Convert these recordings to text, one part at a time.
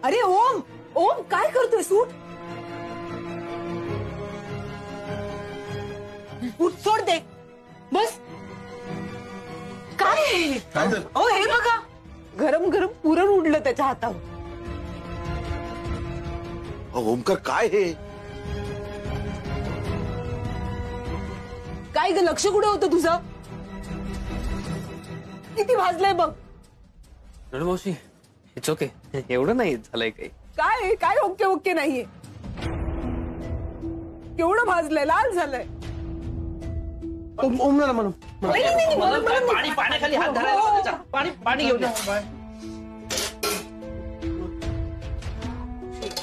अरे ओम, ओम काय करतोय? सूट सोड दे बस. काय ओ हे बघा, गरम गरम पुरण उडलं त्याच्या हातावर. ओमकार काय हे? काय ग, लक्ष कुठे होतं तुझं? किती भाजलंय बघ. मावशी इट्स ओके, एवढं नाही झालंय काही. काय काय ओके ओके नाहीये. केवढं भाजलंय, लाल झालंय. ओम ना म्हणून पाण्याखाली हात धरायला पाणी घेऊन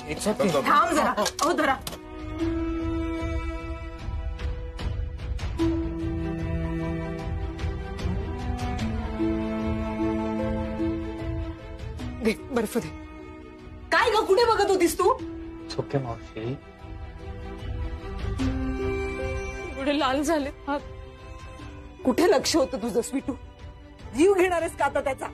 इट्स ओके. थांब जरा, अहो धरा. दे बर्फ दे. काय ग, कुठे बघत होतीस तू? ओके मावशी. एवढे लाल झाले हात. कुठे लक्ष होतं तुझं स्वीटू? जीव घेणारेस का आता त्याचा?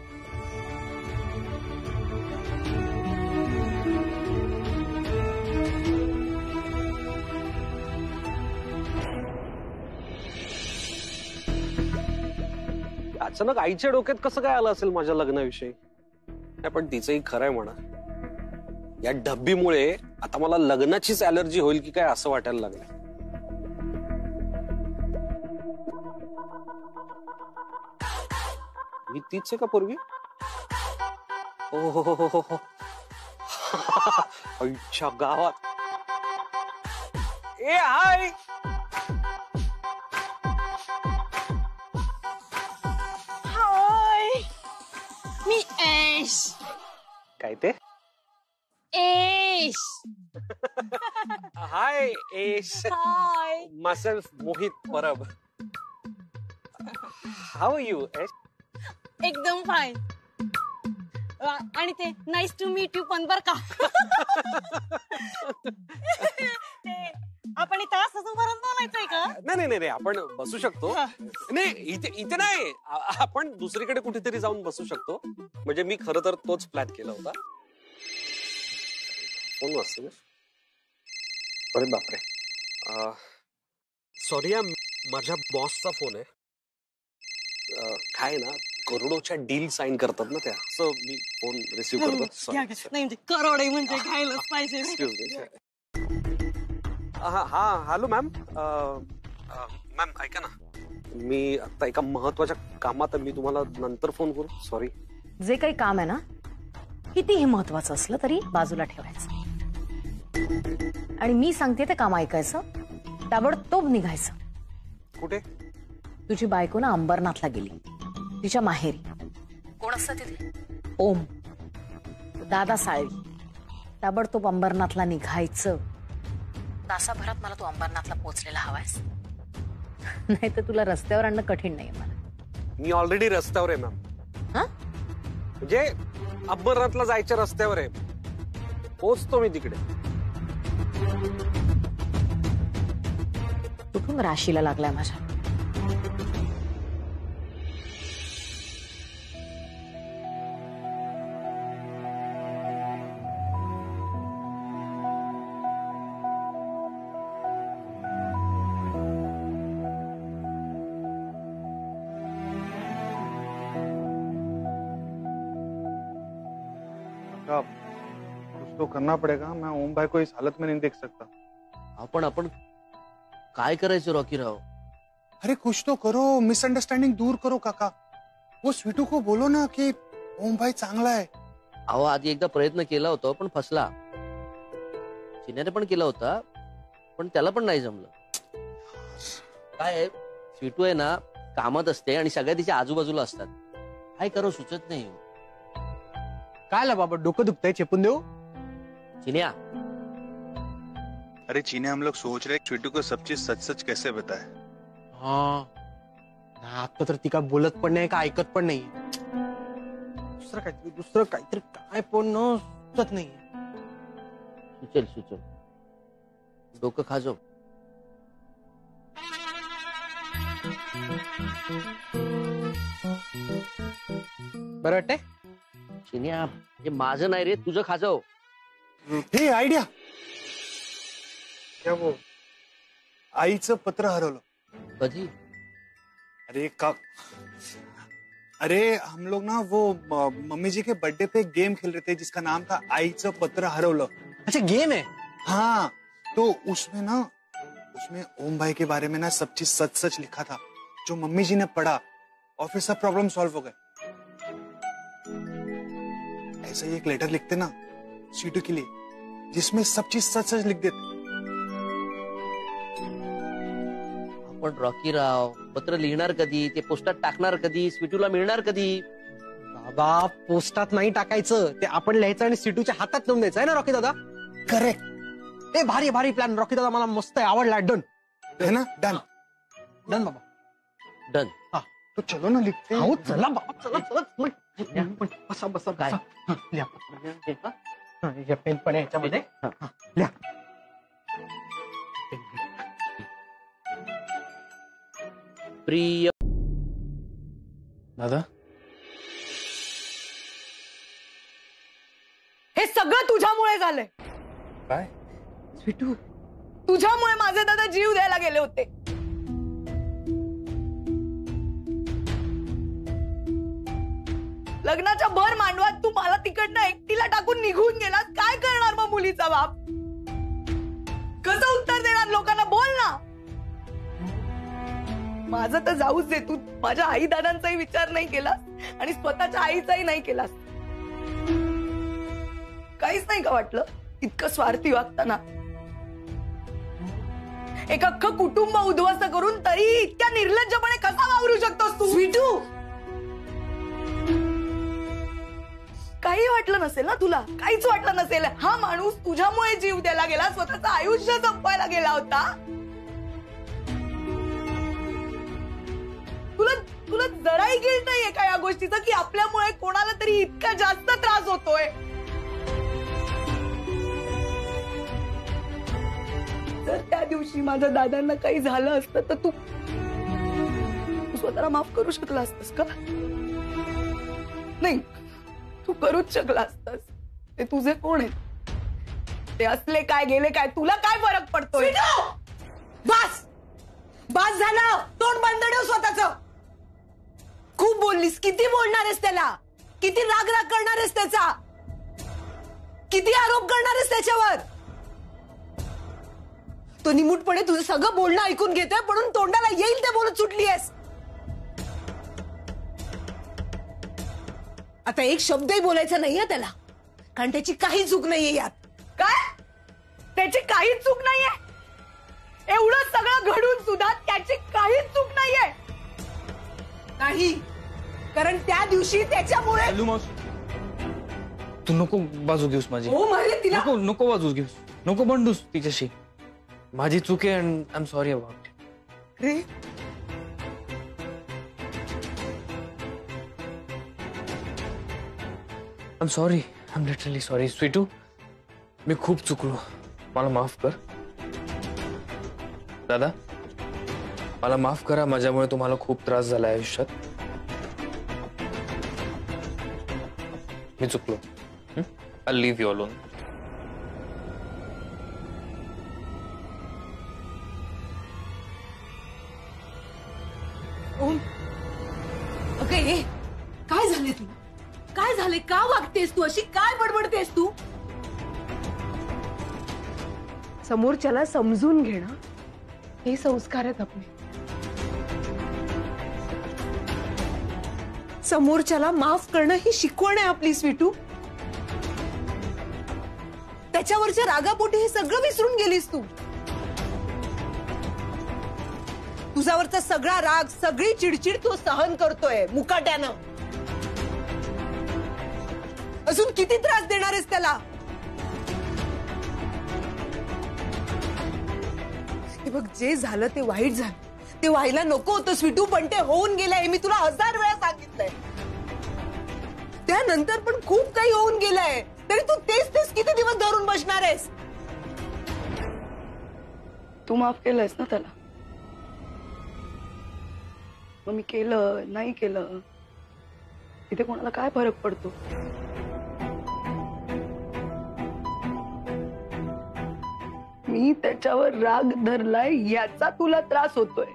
अचानक आईच्या डोक्यात कसं काय आलं असेल माझ्या लग्नाविषयी? पण तिचंही खरंय म्हणा. या डब्बीमुळे आता मला लग्नाचीच ॲलर्जी होईल की काय असं वाटायला लागलं. मी तीच आहे का पूर्वी? हो हो हो हो हो. आईच्या गावात. ए हाय. हाय, मी ऐश. काय ते? Aish. Hi Aish. Hi. myself Mohit Parab. How are you Aish? एकदम फाईन. आणि ते नाईस टू मीट यू पण बर का. आपण इथं असं उभारून बोलायचंय का? नाही नाही नाही, आपण बसू शकतो. नाही इथे इथे नाही, आपण दुसरीकडे कुठेतरी जाऊन बसू शकतो. म्हणजे मी खरं तर तोच प्लॅन केला होता. फोन वाजतो. अरे बापरे, सॉरी, माझ्या बॉसचा फोन आहे. काय ना, करोडोच्या डील साईन करतात ना त्या, असं मी फोन रिसिव्ह करतो. नाही म्हणजे करोड म्हणजे घ्यायलाच पाहिजे. Excuse me. हा हॅलो मॅम. मॅम ऐका ना, मी आता एका महत्वाच्या कामात, मी तुम्हाला नंतर फोन करू. सॉरी. जे काही काम आहे ना, कितीही महत्वाचं असलं तरी बाजूला ठेवायचं आणि मी सांगते ते काम ऐकायचं. ताबडतोब निघायचं. कुठे? तुझी बायको ना अंबरनाथला गेली, तिच्या माहेरी. कोण असतं तिथे? ओम, दादा साळवी. ताबडतोब अंबरनाथला निघायचं. तासाभरात मला तू अंबरनाथला पोहोचलेला हवायस. नाही तर तुला रस्त्यावर आणणं कठीण नाहीये मला. मी ऑलरेडी रस्त्यावर आहे मॅम. हा, म्हणजे अंबरनाथला जायच्या रस्त्यावर आहे. पोहोचतो मी तिकडे. कुठून राशीला लागलाय माझ्या? कुछ तो करना पड़ेगा. मैं ओम भाई को इस हालत में नहीं देख सकता. आपण काय करायचं रॉकी राव? अरे कुछ तो करो, मिसअंडरस्टँडिंग दूर करो काका. वो स्वीटू को बोलो ना कि ओम भाई चांगला आहे. अहो आधी एकदा प्रयत्न केला होता पण फसला. चिन्याने पण केला होता पण त्याला पण नाही जमलं. काय आहे, स्वीटू आहे ना कामात असते आणि सगळ्या तिच्या आजूबाजूला असतात. काय करू सुचत नाही. काय ला बाबा, डोकं दुखतंय, चेपून देऊ? चिन्या. अरे चीने, हम लोग सोच रहे स्वीटू को सब चीज सच सच कैसे बताए. हा, आता तर ती काय बोलत पण नाही का ऐकत पण नाही. दुसरं काहीतरी काय पण सुचत नाही. सुचल डोकं खाजव. बरं वाटतंय? चिन्या, हे माझं नाही रे, तुझं खाजव. हे आयडिया क्या वो आईचं पत्र हरवलं. कधी? अरे हम लोग ना वो मम्मी जी के बर्थडे पे गेम खेल रहे थे जिसका नाम था आईचं पत्र हरवलं. अच्छा गेम है. हाँ तो उसमें ओम भाई के बारे में ना सब चीज सच सच लिखा था जो मम्मी जी ने पढ़ा और फिर सब प्रॉब्लम सॉल्व हो गए. ऐसा ही एक लेटर लिखते ना स्वीटू के लिए जिसमें सब चीज सच सच लिख देते. आपण रॉकीराव पत्र लिहिणार कधी, ते पोस्टात टाकणार कधी, स्वीटूला मिळणार कधी? बाबा पोस्टात नाही टाकायचं, ते आपण लिहायचं आणि सिटूच्या हातात नेऊन द्यायचं आहे ना रॉकी दादा. करेक्ट. ए भारी भारी प्लॅन रॉकी दादा, मला मस्त आहे, आवडला. डन है ना. डन डन बाबा डन. तो चलो ना लिखते. हो चला बाबा चला चला. बसा बसा काय? लिहा पेन पण आहे याच्यामध्ये. लिहा. प्रिय दादा हे सगळं तुझ्यामुळे झालंय. काय? स्वीटू तुझ्यामुळे माझे दादा जीव द्यायला गेले होते. लग्नाच्या भर मांडवात तू मला तिकडनं एकटीला टाकून निघून गेलास. काय करणार मग मुलीचा बाप? कसं उत्तर देणार लोकांना? बोल ना. माझं तर जाऊच दे, तू माझ्या आई दादांचाही विचार नाही केलास आणि स्वतःच्या आईचाही नाही केलास. काहीच नाही का वाटलं इतकं स्वार्थी वागताना? एक अख्खं कुटुंब उद्ध्वस्त करून तरी इतक्या निर्लज्जपणे कसा वावरू शकतोस तू? स्वीटू काही वाटलं नसेल ना तुला? काहीच वाटलं नसेल. हा माणूस तुझ्यामुळे जीव द्यायला गेला, स्वतःचं आयुष्य संपवायला गेला होता. तुला जराही गिल्ट नाहीये का या गोष्टीचं की आपल्यामुळे कोणाला तरी इतका जास्त त्रास होतोय? जर त्या दिवशी माझ्या दादांना काही झालं असतं तर तू स्वतःला माफ करू शकला असतस का? नाही, तू करूच शकला असतास. ते तुझे कोण आहेत? ते असले काय गेले काय, तुला काय फरक पडतोय? बस बस झालं. तोंड बंद ठेव स्वतःच. खूप बोललीस. किती बोलणार आहेस त्याला? किती राग राग करणार आहेस त्याचा? किती आरोप करणार आहेस त्याच्यावर? तो निमूटपणे तुझं सगळं बोलणं ऐकून घेतोय म्हणून तोंडाला येईल ते बोलत सुटली आहेस. आता एक शब्दही बोलायचा नाहीये त्याला, कारण त्याची काही चूक नाहीये यात. काय? त्याची काहीच चूक नाहीये? एवढं सगळं घडून सुद्धा त्याची काहीच चूक नाहीये? नाही, कारण त्या दिवशी त्याच्यामुळे. तू नको बाजू घेऊस माझी. हो मारले तिला. नको नको बाजू घेऊस, नको भांडूस तिच्याशी. माझी चूक आहे आणि आय एम सॉरी अबाउट. रे I am sorry, I am literally sorry. स्वीटू मी खूप चुकलो, मला माफ कर. दादा मला माफ करा, माझ्यामुळे तुम्हाला खूप त्रास झाला आयुष्यात. मी चुकलो. I leave you alone. Okay, काय झाले तुला? काय झाले? का वागतेस तू अशी? काय बडबडतेस तू? समोरच्याला समजून घेणं हे संस्कार आहेत आपले. समोरच्याला माफ करणं ही शिकवण आहे आपली स्वीटू. त्याच्यावरच्या रागापोटी हे सगळं विसरून गेलीस तू. तुझ्यावरचा सगळा राग, सगळी चिडचिड तू सहन करतोय मुकाट्यानं. अजून किती त्रास देणार आहेस त्याला? हे बघ, जे झालं ते वाईट झालं. ते व्हायला नको होतं स्वीटू, पण ते होऊन गेलंय. मी तुला 1000 वेळा सांगितलंय. त्यानंतर पण खूप काही होऊन गेलंय, तरी तू तेच तेच किती दिवस धरून बसणार आहेस? तू माफ केलंयस ना त्याला? मग मी केलं नाही केलं इथे कोणाला काय फरक पडतो? मी त्याच्यावर राग धरलाय याचा तुला त्रास होतोय,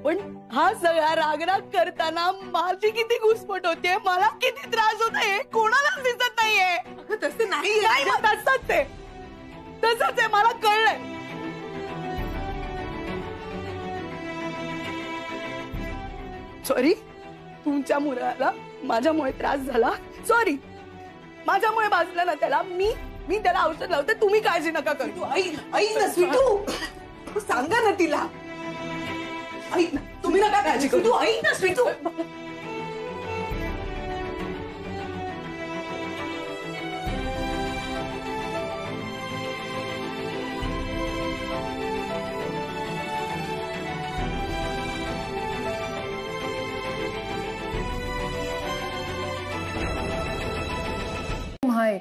पण हा सगळा रागराग करताना माझी किती घुसमट होते, मला किती त्रास होतोय कोणालाच दिसत नाहीये. तसं नाही, तसंच आहे, तसंच आहे, मला कळलंय. सॉरी, तुमच्या मुलाला माझ्यामुळे त्रास झाला, सॉरी. माझ्यामुळे भाजलं ना त्याला, मी त्याला औषध लावते, तुम्ही काळजी नका करू. आई ना स्वीटू, सांगा ना तिला. ऐक ना, तुम्ही नका काळजी करू. तू ऐक ना स्वीटू. हाय,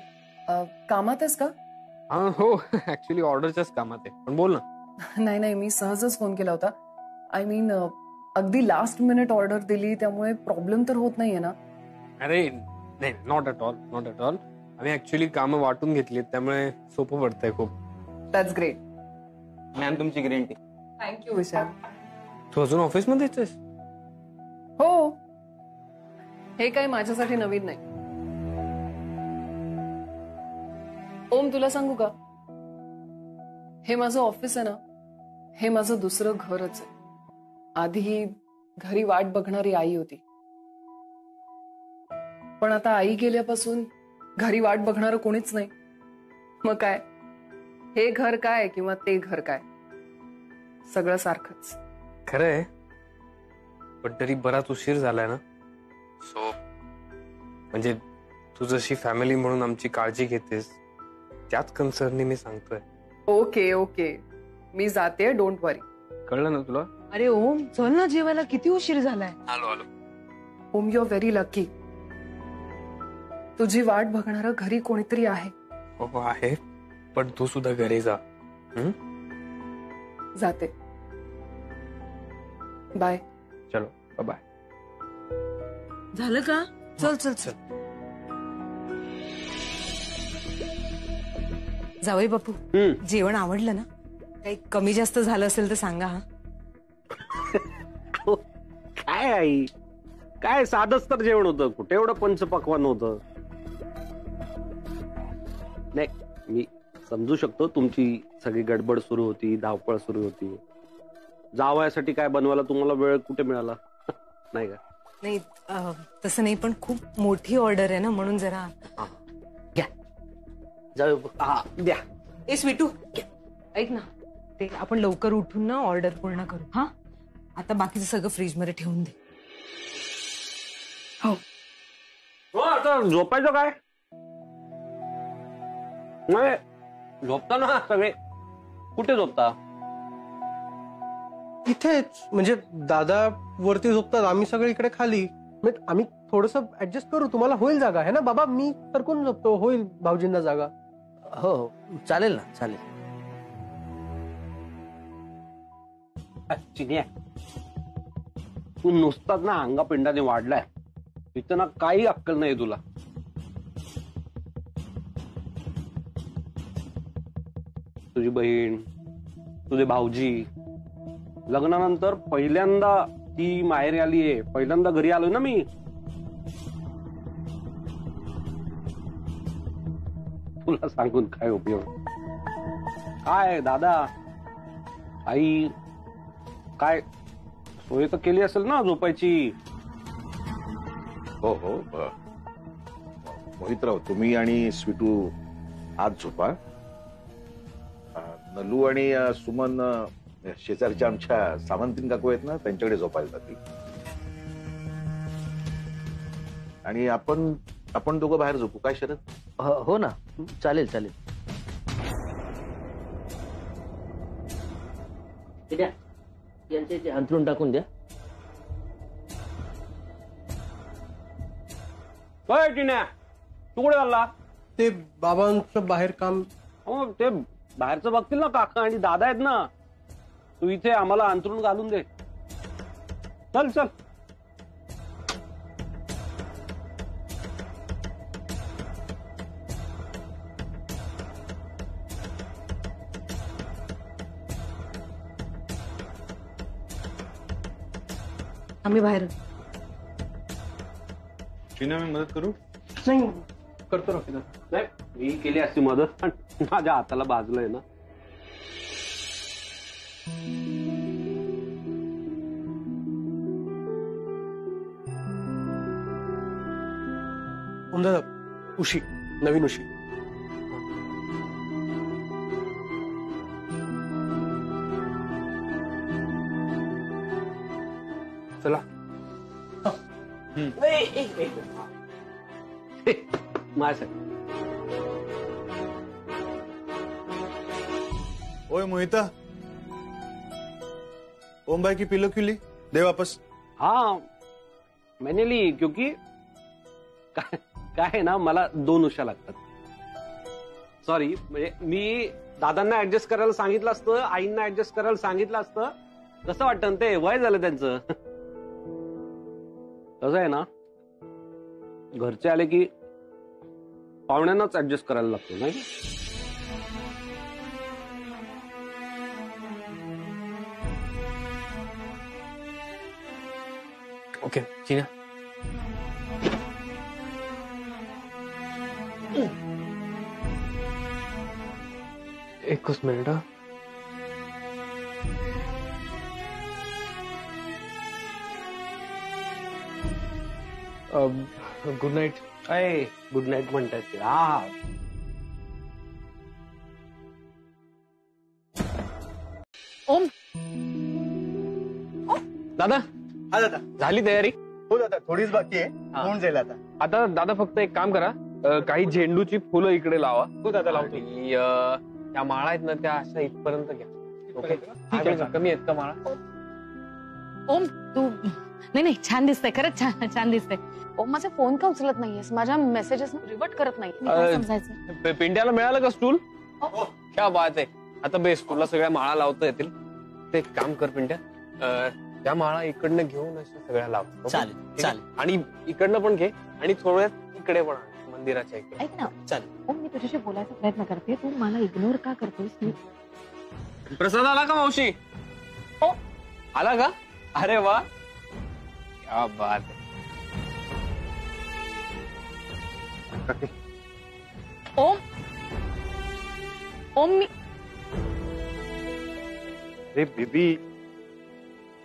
कामात आहेस का? हो, ऍक्च्युली ऑर्डरच्याच कामात आहे, पण बोल ना. नाही, मी सहजच फोन केला होता. आय मीन अगदी लास्ट मिनिट ऑर्डर दिली, त्यामुळे प्रॉब्लेम तर होत नाहीये ना? अरे नाही, not at all, not at all. आम्ही ऍक्च्युली कामं वाटून घेतली, त्यामुळे सोपं पडतंय खूप. That's great. मॅम तुमची ग्रीन टी. थँक्यू विशाल. तू अजून ऑफिसमध्येच आहेस? हो, हे काही माझ्यासाठी नवीन नाही. ओम, तुला सांगू का, हे माझं ऑफिस आहे ना, हे माझं दुसरं घरच आहे. आधी घरी वाट बघणारी आई होती, पण आता आई गेल्यापासून घरी वाट बघणारं कोणीच नाही. मग काय, हे घर काय किंवा ते घर काय, सगळं सारखंच. खरंय, पण तरी बराच उशीर झालाय ना. सो म्हणजे तू जशी फॅमिली म्हणून आमची काळजी घेतेस, त्याच कन्सर्ननी मी सांगतोय. ओके, मी जाते, डोंट वरी. कळलं ना तुला? अरे ओम, चल ना जेवायला, किती उशीर झालाय. आलो. ओम, यू आर व्हेरी लकी. तुझी वाट बघणारं घरी कोणीतरी आहे. हो आहे, पण तू सुद्धा घरी जा. जाते. बाय. चलो, बाय. झालं का? चल. जावई बापू, जेवण आवडलं ना? काही कमी जास्त झालं असेल तर सांगा. हा, काय आई, काय साधच तर जेवण होतं, कुठे एवढं पंचपक्वान होतं. नाही, मी समजू शकतो तुमची सगळी गडबड सुरू होती, धावपळ सुरू होती. जावयासाठी काय बनवायला तुम्हाला वेळ कुठे मिळाला, नाही का? नाही तसं नाही, पण खूप मोठी ऑर्डर आहे ना, म्हणून जरा. जाऊ द्या. ए स्वीटू, ऐक ना, ते आपण लवकर उठून ना ऑर्डर पूर्ण करू. हा, आता बाकीचं सगळं फ्रीज मध्ये ठेवून दे. हो, आता झोपायचं काय? नाही, झोपता ना सगळे. कुठे झोपता? इथेच, म्हणजे दादा वरती झोपतात, आम्ही सगळे इकडे खाली. आम्ही थोडस ऍडजस्ट करू, तुम्हाला होईल जागा आहे ना बाबा? मी सरकून झोपतो, होईल भाऊजींना जागा. हो, चालेल ना, चालेल. चिन्या, तू नुसताच ना अंगापिंडाने वाढलाय, इथं ना काही अक्कल नाही तुला. तुझी बहीण, तुझे भाऊजी लग्नानंतर पहिल्यांदा ती माहेरी आलीये, पहिल्यांदा घरी आलोय ना मी. तुला सांगून काय उपयोग? काय दादा, आई, काय सोय तर केली असेल ना झोपायची? हो. मोहितराव, तुम्ही आणि स्वीटू आज झोपा. नलू आणि सुमन शेजारच्या आमच्या सावंतीन काकू आहेत ना, त्यांच्याकडे झोपायला जातील. आणि आपण दोघं बाहेर झोपू, काय शरद? हो ना, चालेल. यांचे अंथरूण टाकून द्या. तू कुठे चालला? ते बाबांचं बाहेर काम. हो, ते बाहेरचं बघतील ना काका आणि दादा आहेत ना. तू इथे आम्हाला अंथरूण घालून दे. चल. आम्ही बाहेर. चिन्या मी मदत करू? नाही करतो रफी दादा. नाही मी केली असती मदत पण माझ्या हाताला भाजलंय ना. ओम दादा उशी, नवीन उशी. चला. माझ्यासाठी. ओए मोहिता, ओम भाई की पिलो क्यों ली? दे वापस. हाँ मैंने ली क्योंकि काय आहे ना मला 2 उशा लागतात. सॉरी म्हणजे मी दादांना ऍडजस्ट करायला सांगितलं असतं, आईंना ऍडजस्ट करायला सांगितलं असतं. कसं वाटतं ते वय झालं त्यांचं. कसं आहे ना घरचे आले की पाहुण्यांनाच ऍडजस्ट करायला लागतो नाही. ओके चिन्या. एकच मिनिट. Good night. अय गुड नाईट म्हणतात ते. हा ओम दादा हा दादा. झाली तयारी? हो दादा थोडीच बाकी आहे, होऊन जाईल आता. आता दादा फक्त एक काम करा, काही झेंडूची फुलं इकडे लावा. हो दादा लावतो. आणि त्या माळा आहेत ना त्या अशा इथपर्यंत घ्या. ओके कमी आहेत का माळा? ओम तू नाही नाही छान दिसतंय, खरंच छान छान दिसतंय. ओम माझा फोन का उचलत नाहीयेस? माझ्या मेसेजेस रिवर्ट करत नाही. मी काय समजायचं? पिंट्याला मिळालं का स्टूल? क्या बात आहे. आता बेस तुला सगळ्या माळा लावता येतील. ते एक काम कर पिंट्या, त्या माळा इकडनं घेऊन अशा सगळ्या लाव. चालेल चालेल. आणि इकडनं पण घे आणि थोड्यात इकडे पण आण, मंदिराच्या इकडे. ऐक ना चालेल. ओम मी तुझ्याशी बोलायचा प्रयत्न करते, तू मला इग्नोर का करतोस? मी प्रसाद आला का मावशी? हो. आला का? अरे वा क्या बात आहे. ओम ओम मी अरे बेबी,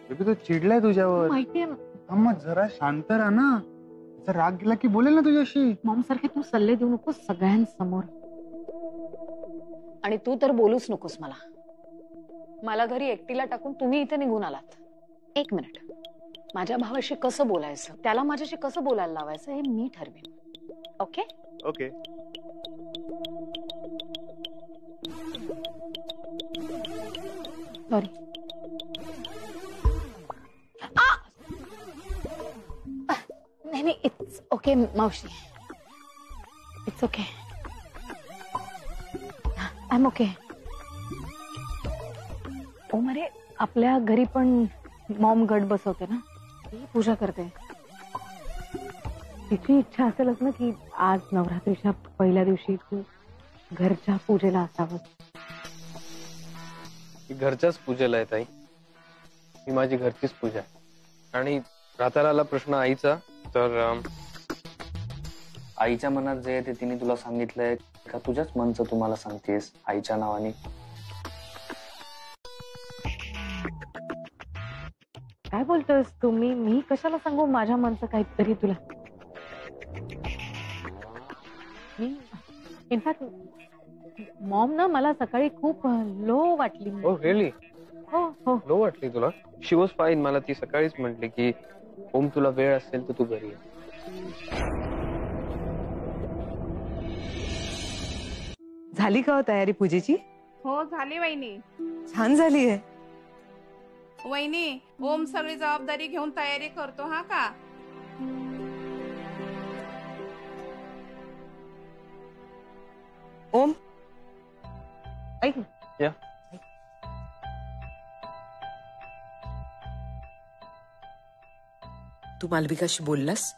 बेबी तो चिडलाय तुझ्यावर. माहितीये मग जरा शांत राहा ना. जर राग गेला की बोलेल ना तुझ्याशी. मॉम सारखे तू सल्ले देऊ नकोस सगळ्यांसमोर. आणि तू तर बोलूच नकोस मला. मला घरी एकटीला टाकून तुम्ही इथे निघून आलात. 1 मिनिट. माझ्या भावाशी कसं बोलायचं, त्याला माझ्याशी कसं बोलायला लावायचं हे मी ठरवेन. Okay okay. सॉरी. नाही नाही इट्स ओके मावशी. It's okay. I am okay. ओ मरे आपल्या घरी पण मॉम गट बसवते ना, ती पूजा करते. तिची इच्छा असेलच ना की आज नवरात्रीच्या पहिल्या दिवशी तू घरच्या पूजेला असावं. घरच्याच पूजेला आहे ताई. ही माझी घरचीच पूजा आहे. आणि राताराला प्रश्न आईचा, तर आईच्या मनात जे आहे ते तिने तुला सांगितलंय का तुझ्याच मनचं तुम्हाला सांगतेस आईच्या नावाने? काय बोलतोस तुम्ही? मी कशाला सांगू माझ्या मनचं काहीतरी तुला? मी इनफॅक्ट मॉम ना मला सकाळी खूप लो वाटली. हो रिअली? हो हो. लो वाटली तुला? शी वॉज फाईन. मला ती सकाळीच म्हटली की ओम तुला वेळ असेल तर तू घरी ये. झाली का हो तयारी पूजेची? हो झाली वहिनी. छान झाली आहे वहिनी. ओम सगळी जबाबदारी घेऊन तयारी करतो हा का? ओम ऐक ना. या. तू मालविकाशी बोललास?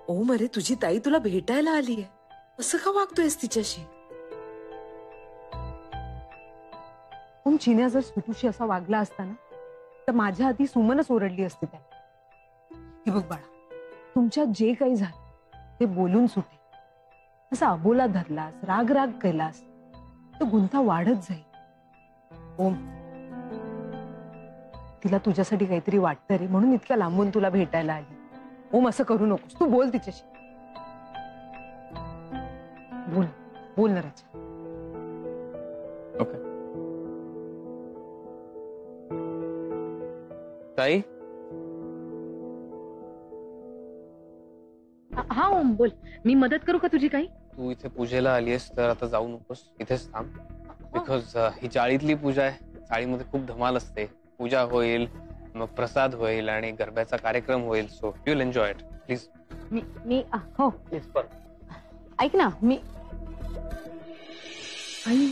ओम अरे तुझी ताई तुला भेटायला आली आहे, असं का वागतोयस तिच्याशी? ओम चिन्या जर स्वीटूशी असा वागला असता ना तर माझ्या आधी सुमनच ओरडली असते त्या. हे बघ बाळा, तुमच्यात जे काही झालं ते बोलून सुटे. असा अबोला धरलास, राग राग केलास तर गुंता वाढत जाईल. ओम, तिला तुझ्यासाठी काहीतरी वाटतं रे, म्हणून इतक्या लांबून तुला भेटायला आली. ओम, असं करू नकोस. तू बोल तिच्याशी. बोल बोल ना राजा. ओके. ताई, हा ओम बोल. मी मदत करू का तुझी काही? तू इथे पूजेला आलीयस तर आता जाऊ नकोस, इथेच थांब. बिकॉज ही चाळीतली पूजा आहे. चाळीमध्ये खूप धमाल असते. पूजा होईल, मग प्रसाद होईल आणि गरब्याचा कार्यक्रम होईल. So you will enjoy it. Please. मी हो प्लीज. ऐक ना, मी आई,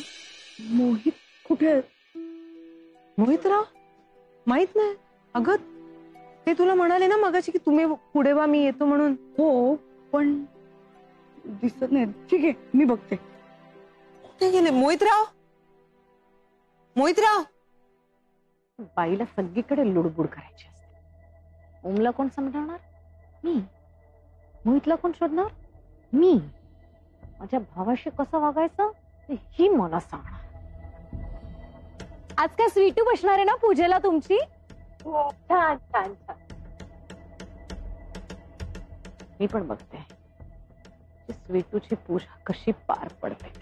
मोहित कुठे? मोहितराव माहित नाही. अगं, ते तुला म्हणाले ना मगाशी की तुम्ही पुढे वा, मी येतो म्हणून. हो, पण दिसत नाही. ठीक आहे, मी बघते. कुठे गेले मोहितराव? मोहितराव, बाईला सगळीकडे लुडबुड करायची असते. ओमला कोण समजावणार? मी. मोहितला कोण शोधणार? मी. माझ्या भावाशी कसं वागायचं ही मला सांगणार. आज काय स्वीटू बसणार आहे ना पूजेला तुमची? छान छान छान. मी पण बघते स्वीटूची पूजा कशी पार पडते.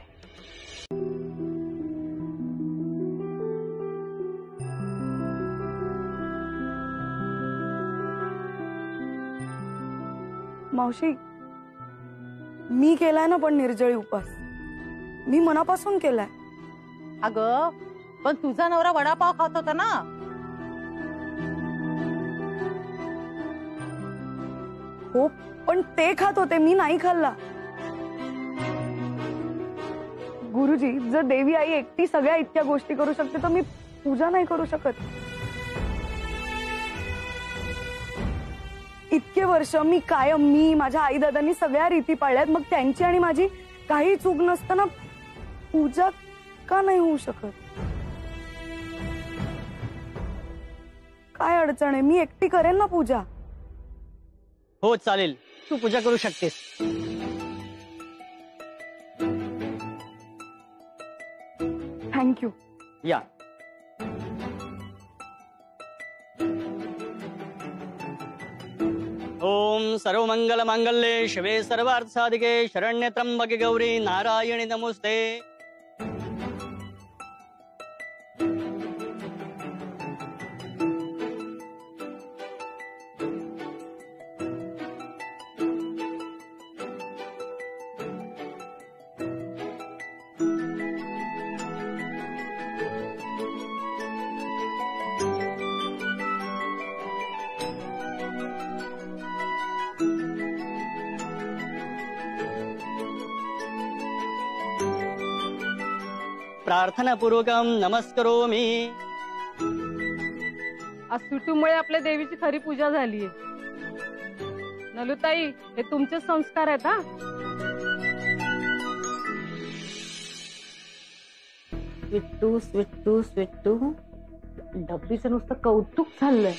मावशी, मी केलाय ना पण निर्जळी उपास. मी मनापासून केलाय. अगं, पण तुझा नवरा वडापाव खात होता ना. हो, पण ते खात होते, मी नाही खाल्ला. गुरुजी, जर देवी आई एकटी सगळ्या इतक्या गोष्टी करू शकते तर मी पूजा नाही करू शकत. इतके वर्ष मी कायम, मी माझ्या आई दादांनी सगळ्या रीती पाळल्यात. मग त्यांची आणि माझी काही चूक नसताना पूजा का नाही होऊ शकत? काय अडचण आहे? मी एकटी करेन ना पूजा. हो चालेल, तू पूजा करू शकतेस. थँक्यू. या. ओम सर्व मंगल मांगल्ये शिवे सर्वार्थ साधिके शरण्य त्र्यंबके गौरी नारायणी नमोस्ते. प्रार्थना पूर्वकम नमस्करोमि. आज स्वीटूमुळे आपल्या देवीची खरी पूजा झालीये. नलुताई, हे तुमचे संस्कार आहेत. हा, स्वीटू स्वीटू स्वीटू, डबलीचं नुसतं कौतुक चाललंय.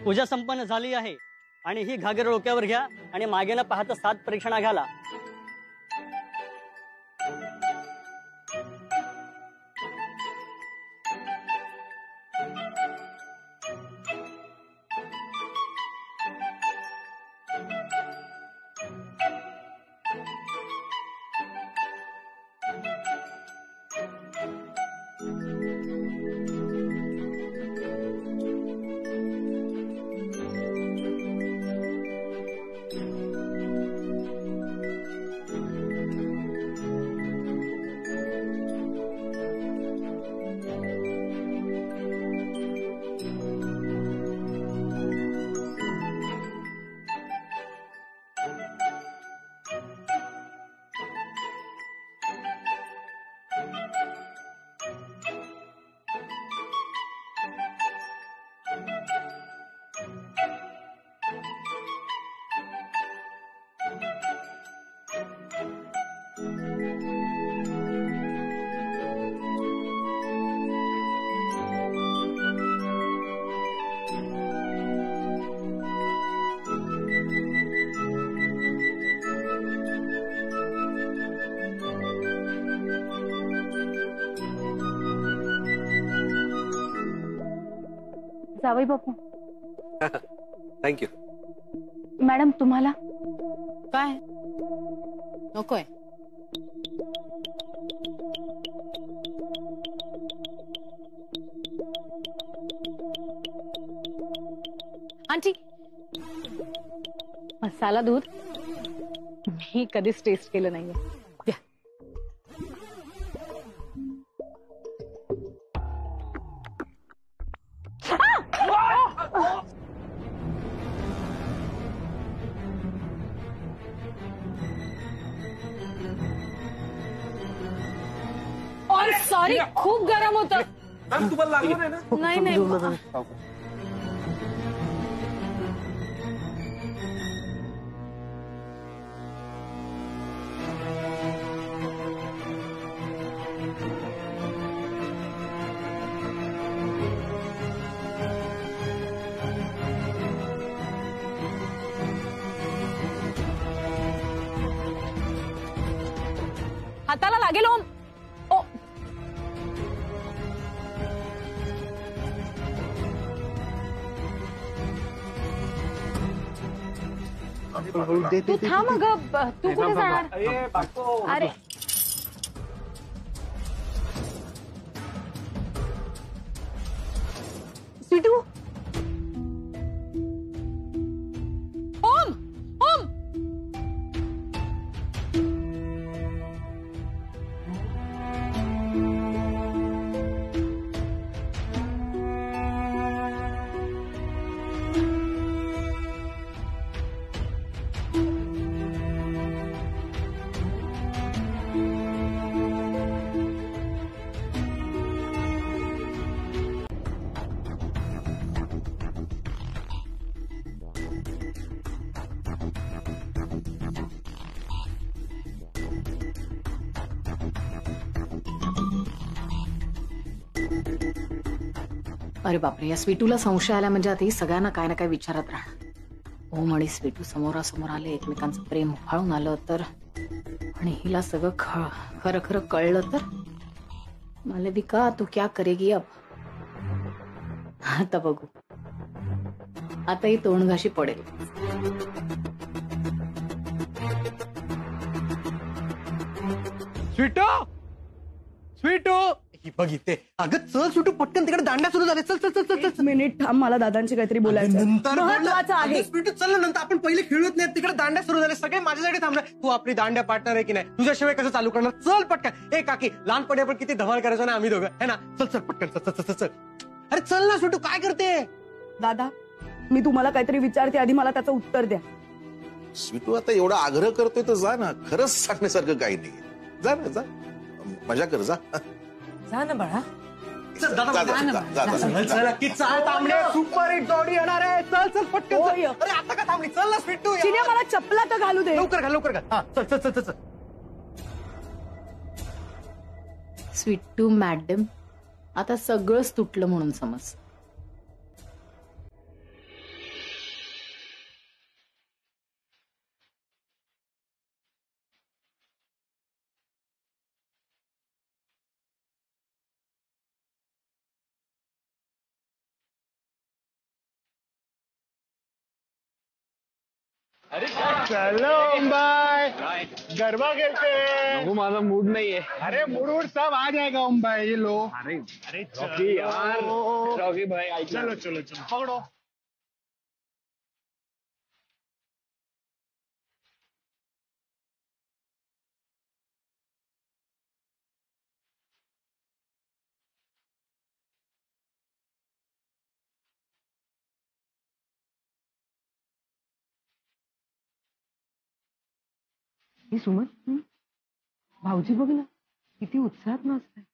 पूजा संपन्न झाली आहे आणि ही घागर डोक्यावर घ्या आणि मागे न पाहता 7 परीक्षणा घाला. जावई बापू. थँक्यू. मॅडम तुम्हाला काय नकोय? आंटी मसाला दूध मी कधीच टेस्ट केलं नाहीये. द्या. और सॉरी खूप गरम होतं. तुम्हाला लागलं नाही ना? नाही नाही हाताला लागेल ओम. ओ तू थांब अगं. तू कुठे जाणार? अरे स्वीटू. ओम ओम अरे बापरे, या स्वीटूला संशय आला म्हणजे आता ही सगळ्यांना काय ना काय विचारत राहणार. ओम आणि स्वीटू समोरासमोर आले, एकमेकांचं प्रेम उफाळून आलं तर, आणि हिला सगळं खरं खरं कळलं तर, मालविका तू क्या करेगी अब? आता बघू. आता ही तोंडघाशी पडेल. स्वीटू स्वीटू ही बघिते. अगं चल स्वीटू पटकन, तिकडे दांड्या सुरू झाले. चल चल चल चल चल. मिनिट थांब, मला दादांची काहीतरी बोलायचं नंतर महत्वाचं आहे. स्वीटू चल ना, नंतर आपण पहिले खेळूत नाही. तिकडे दांड्या सुरू झाले, सगळे माझ्यासाठी थांबले. तू आपली दांड्या पार्टनर आहे की नाही? तुझ्याशिवाय कसं चालू करणार? चल पटकन. ए काकी, लहानपणी आपण किती धमाल करायचो ना आम्ही दोघं, है ना? चल चल पटकन, चल चल चल चल. अरे चल ना स्वीटू, काय करते? दादा मी तुम्हाला काहीतरी विचारते, आधी मला त्याचं उत्तर द्या. स्वीटू आता एवढा आग्रह करतोय तर जा ना. खरंच सांगण्यासारखं काही नाही. जा ना, जा मजा कर. जा जा ना बाळा. चल तांबडे, सुपर हिट जोडी येणार आहे. चल चल पटकन. अरे आता का थांबली? चल ना स्वीटू. चिन्या मला चपला तर घालू दे. लवकर घाल, लवकर घाल. हा चल चल चल चल. स्वीटू मॅडम, आता सगळंच तुटलं म्हणून समज. चलो ओमबाई, गरबा खेलते हैं. माझा मूड नाहीये. अरे मूड सब आ जाएगा ओमबाई. ये लो. अरे अरे रॉकी यार, रॉकी भाई ऐक ना. चलो चलो चलो पकड़ो. ही सुमन, भाऊजी बघ ना किती उत्साहात नाचताय.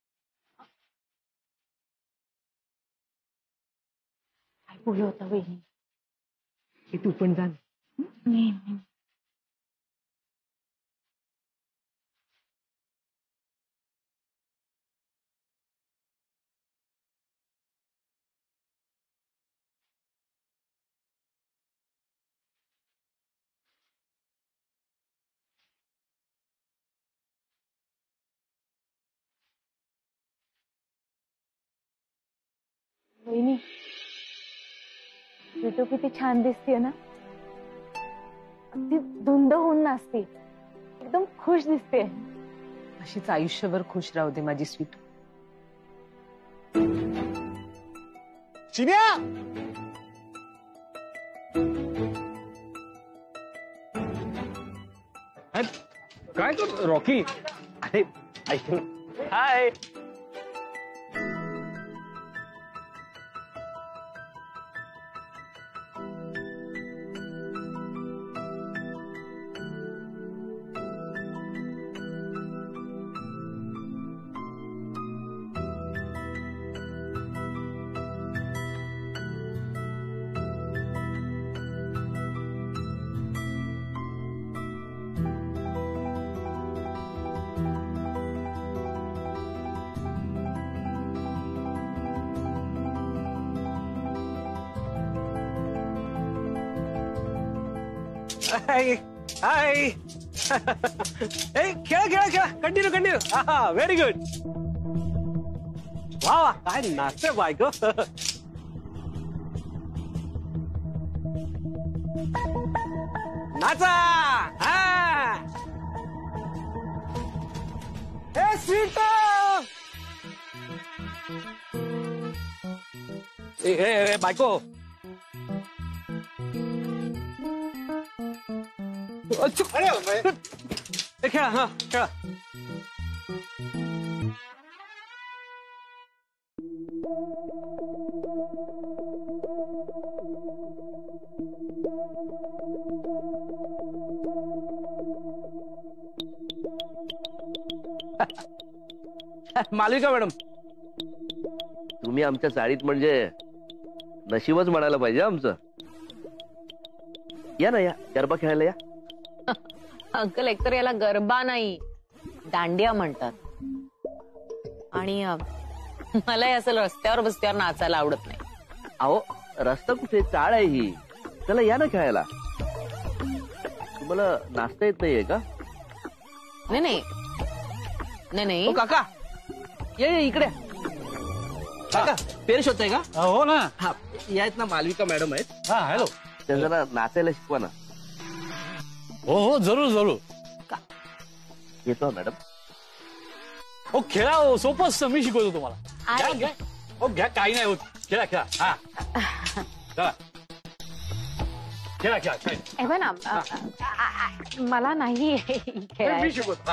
काय बोलू होता वहिनी? हे तू पण जा ना. वहिनी स्वीटू किती छान दिसते ना, अगदी धुंद होऊन नाचते, एकदम खुश दिसते. अशीच आयुष्यभर खुश राहू दे माझी स्वीटू. चिन्या काय कर रॉकी? अरे ऐक ना. हाय. हाय हाय. खेळा खेळा खेळा. कंटिन्यू. हा व्हेरी गुड. वा वा काय नाचते बायको. नाचा. हा ए स्वीट. ए बायको. अरे खेळा. हा खेळा. मालविका मॅडम, तुम्ही आमच्या चाळीत म्हणजे नशीबच म्हणायला पाहिजे आमचं. या ना, या गरबा खेळायला या. अंकल, एकतर याला गरबा नाही, दांडिया म्हणतात. आणि मला असं रस्त्यावर बसत्यावर नाचायला आवडत नाही. अहो रस्ता कुठे, चाळ आहे ही. चला या ना खेळायला. तुम्हाला नाचता येत नाहीये का? नाही. काका ये इकडे. काका पेर शोधताय का? हो ना. हा या आहेत ना, मालविका मॅडम आहेत. हा हॅलो. त्या जरा नाचायला शिकवा ना. हो जरूर. येतो मॅडम. हो खेळा. हो सोपं असतं, मी शिकवतो तुम्हाला. घ्या. हो घ्या, काही नाही होत. खेळा. हा चला खेळा. ना मला नाही मी शिकवतो.